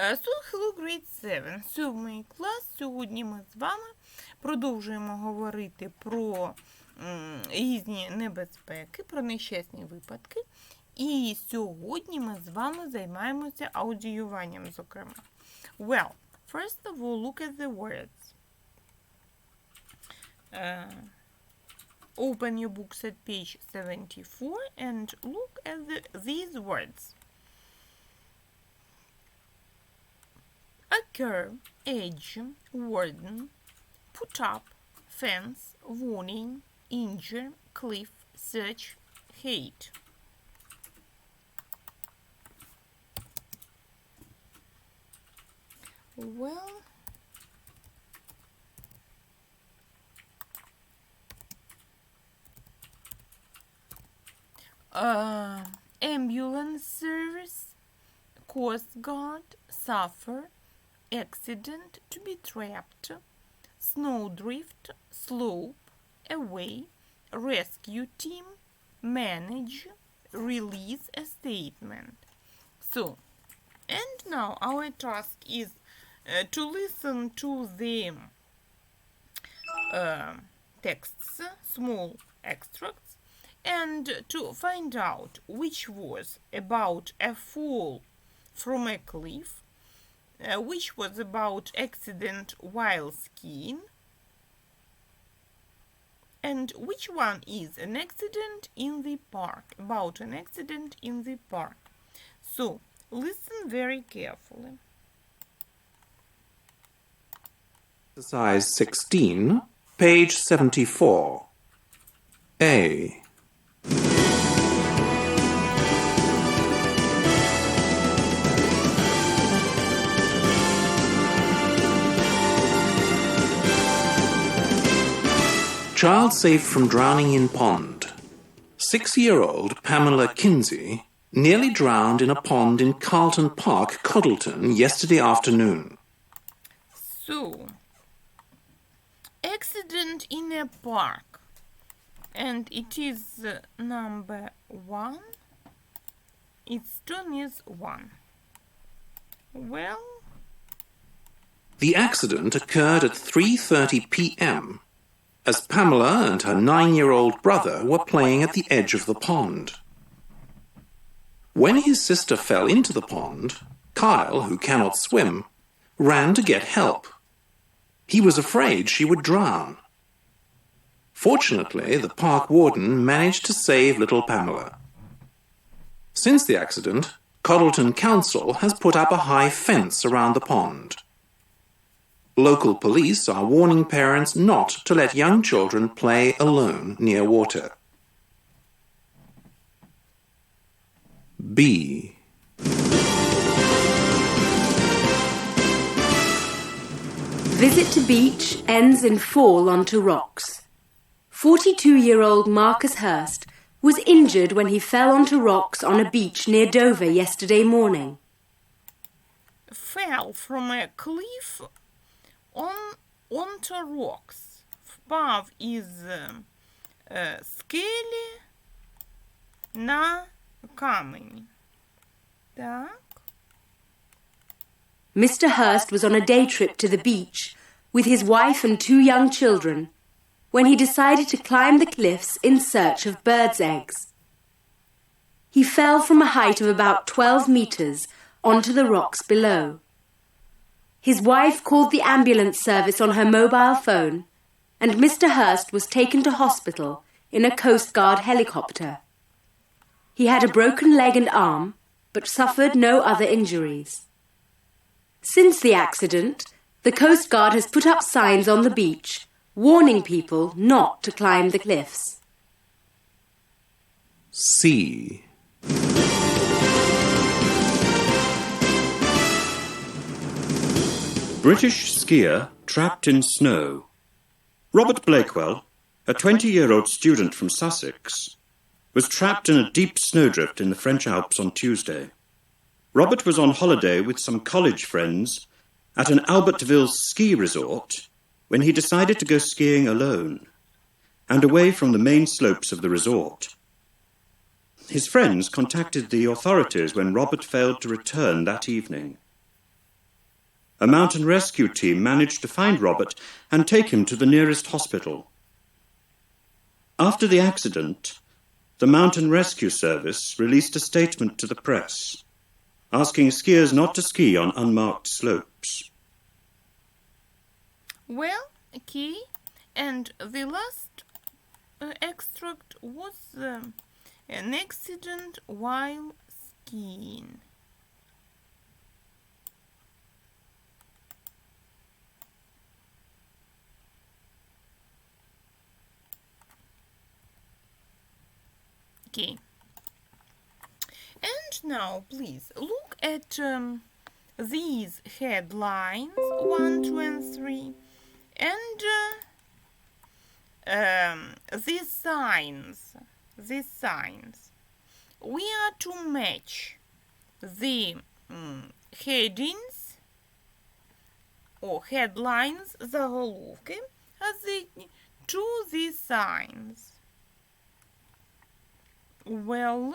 Hello, grade 7. Сьомий клас. Сьогодні ми з вами продовжуємо говорити про різні небезпеки, про нещасні випадки. І сьогодні ми з вами займаємося аудіюванням, зокрема. Well, first of all, look at the words. Open your books at page 74 and look at these words. Occur, edge, warden, put up, fence, warning, injure, cliff, search, hate. Well, ambulance service, Coast Guard, suffer, accident, to be trapped, snowdrift, slope, away, rescue team, manage, release a statement. So, and now our task is to listen to the texts, small extracts, and to find out which was about a fall from a cliff, which was about accident while skiing, and which one is an accident in the park, about an accident in the park. So, listen very carefully. Exercise 16, page 74. A. Child saved from drowning in pond. 6-year-old Pamela Kinsey nearly drowned in a pond in Carlton Park, Coddleton, yesterday afternoon. So, accident in a park, and it is number 1. Its turn is 1. Well, The accident occurred at 3:30 p.m. as Pamela and her 9-year-old brother were playing at the edge of the pond. When his sister fell into the pond, Kyle, who cannot swim, ran to get help. He was afraid she would drown. Fortunately, the park warden managed to save little Pamela. Since the accident, Coddleton Council has put up a high fence around the pond. Local police are warning parents not to let young children play alone near water. B. Visit to beach ends in fall onto rocks. 42-year-old Marcus Hurst was injured when he fell onto rocks on a beach near Dover yesterday fell from a cliff onto rocks. Впав із скелі на камені. Так. Mr. Hurst was on a day trip to the beach with his wife and 2 young children when he decided to climb the cliffs in search of birds' eggs. He fell from a height of about 12 meters onto the rocks below. His wife called the ambulance service on her mobile phone, and Mr. Hurst was taken to hospital in a Coast Guard helicopter. He had a broken leg and arm, but suffered no other injuries. Since the accident, the Coast Guard has put up signs on the beach warning people not to climb the cliffs. C. British skier trapped in snow. Robert Blakewell, a 20-year-old student from Sussex, was trapped in a deep snowdrift in the French Alps on Tuesday. Robert was on holiday with some college friends at an Albertville ski resort when he decided to go skiing alone and away from the main slopes of the resort. His friends contacted the authorities when Robert failed to return that evening. a mountain rescue team managed to find Robert and take him to the nearest hospital. After the accident, the Mountain Rescue Service released a statement to the press, asking skiers not to ski on unmarked slopes. Well, okay, and the last extract was an accident while skiing. Okay. And now, please, look at these headlines, 1, 2, and 3, and these signs. We are to match the headings or headlines, заголовки, газетні, to these signs. Well,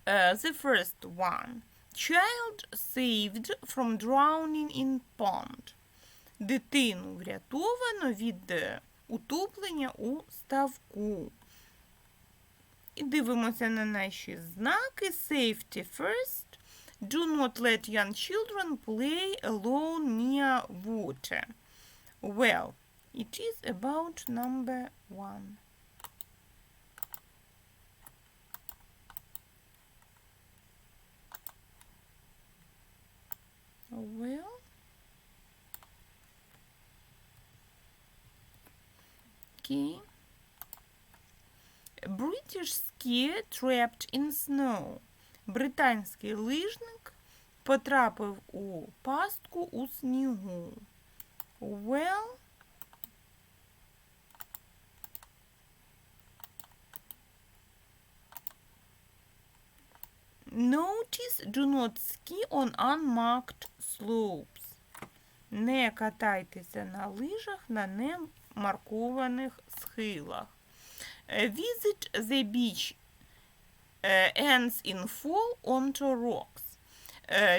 the first one. Child saved from drowning in pond. Дитину врятовано від утоплення у ставку. І дивимося на наші знаки. Safety first. Do not let young children play alone near water. Well, it is about number 1. Well, okay. A British skier trapped in snow. Британський лижник потрапив у пастку у снігу. Well, notice do not ski on unmarked slopes. Не катайтеся на лижах на немаркованих схилах. Visit the beach ends in fall onto rocks.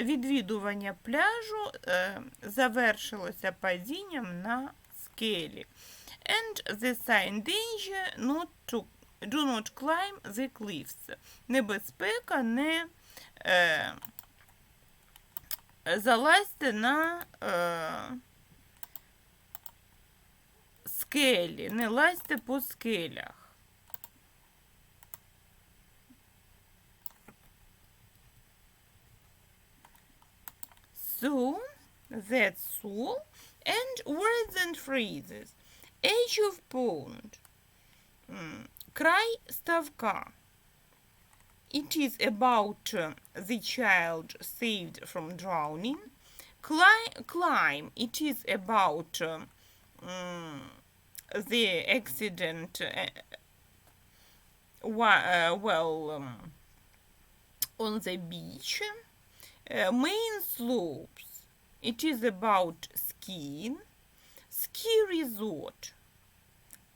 Відвідування пляжу завершилося падінням на скелі. And the sign danger not to do not climb the cliffs. Небезпека, не залазьте на скелі, не лазьте по скелях. So, that's all. And words and phrases. Edge of pond. Край ставка. It is about the child saved from drowning. Climb. It is about the accident. On the beach. Main slopes. It is about skiing. Ski resort.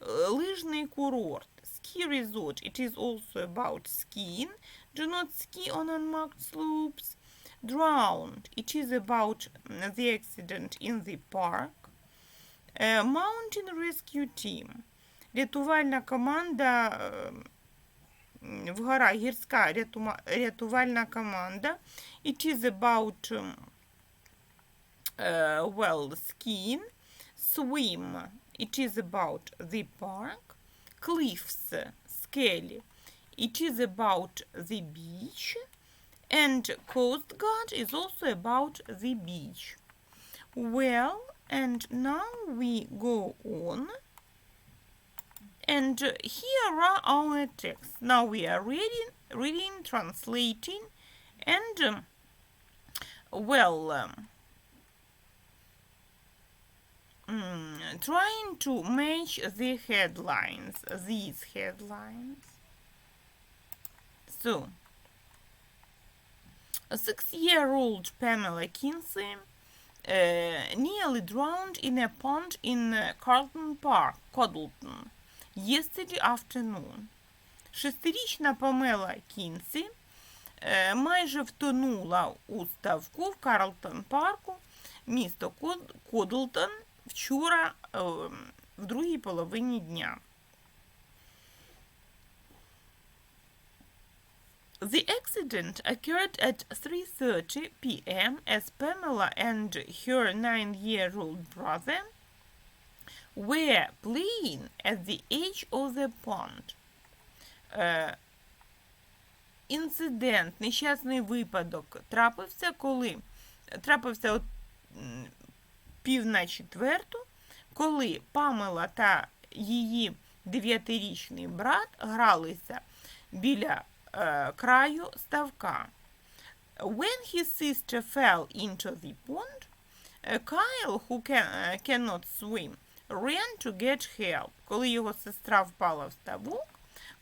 Лижний курорт. Ski resort. It is also about skiing. Do not ski on unmarked slopes. Drowned. It is about the accident in the park. Mountain rescue team. Рятувальна команда в горах, гірська рятувальна команда. It is about skiing. Swim. It is about the park. Cliffs, скелі. It is about the beach. And Coast Guard is also about the beach. Well, and now we go on. And here are our texts. Now we are reading, translating, and trying to match the headlines, these headlines. So, a 6-year-old Pamela Kinsey nearly drowned in a pond in Carlton Park, Coddleton, yesterday afternoon. 6-річна Памела Кінсі майже втонула у ставку в Карлтон парку, місто Кодлтон, вчора в другій половині дня. The accident occurred at 3:30 p.m. as Pamela and her 9-year-old brother were playing at the edge of the pond. Інцидент, нещасний випадок трапився о 3:45, коли Памела та її 9-річний брат гралися біля краю ставка. When his sister fell into the pond, Kyle, who cannot swim, ran to get help. Коли його сестра впала в ставок,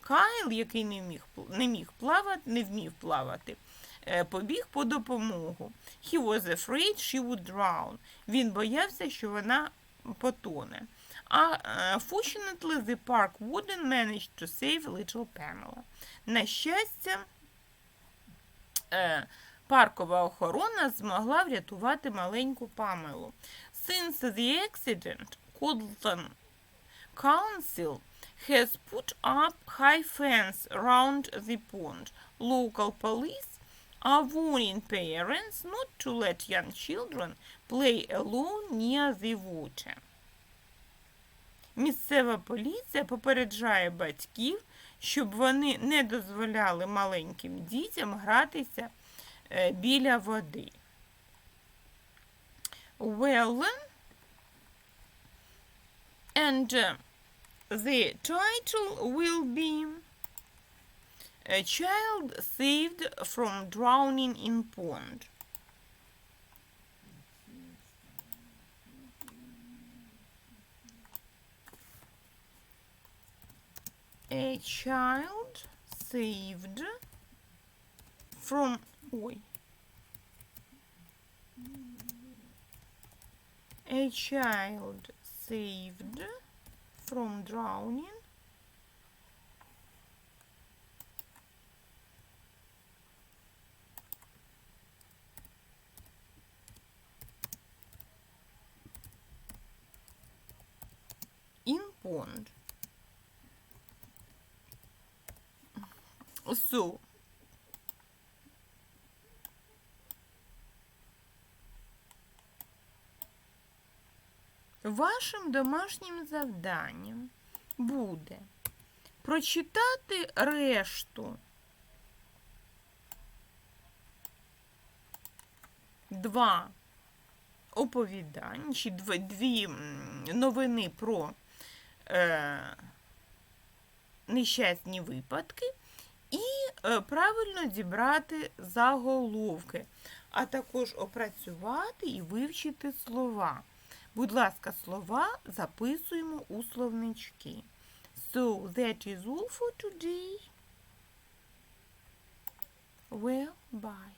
Кайл, який не вмів плавати, побіг по допомогу. He was afraid she would drown. Він боявся, що вона потоне. Fortunately, the park warden managed to save little Pamela. На щастя, паркова охорона змогла врятувати маленьку Памелу. Since the accident, Coddleton Council has put up high fence around the pond. Local police are warning parents not to let young children play alone near the water. Місцева поліція попереджає батьків, щоб вони не дозволяли маленьким дітям гратися біля води. Well, and the title will be A Child Saved from Drowning in Pond. A child saved from A child saved from drowning in pond. So, вашим домашнім завданням буде прочитати решту 2 оповідання, чи 2 новини про нещасні випадки і правильно зібрати заголовки, а також опрацювати і вивчити слова. Будь ласка, слова записуємо у словнички. So, that is all for today. Well, bye.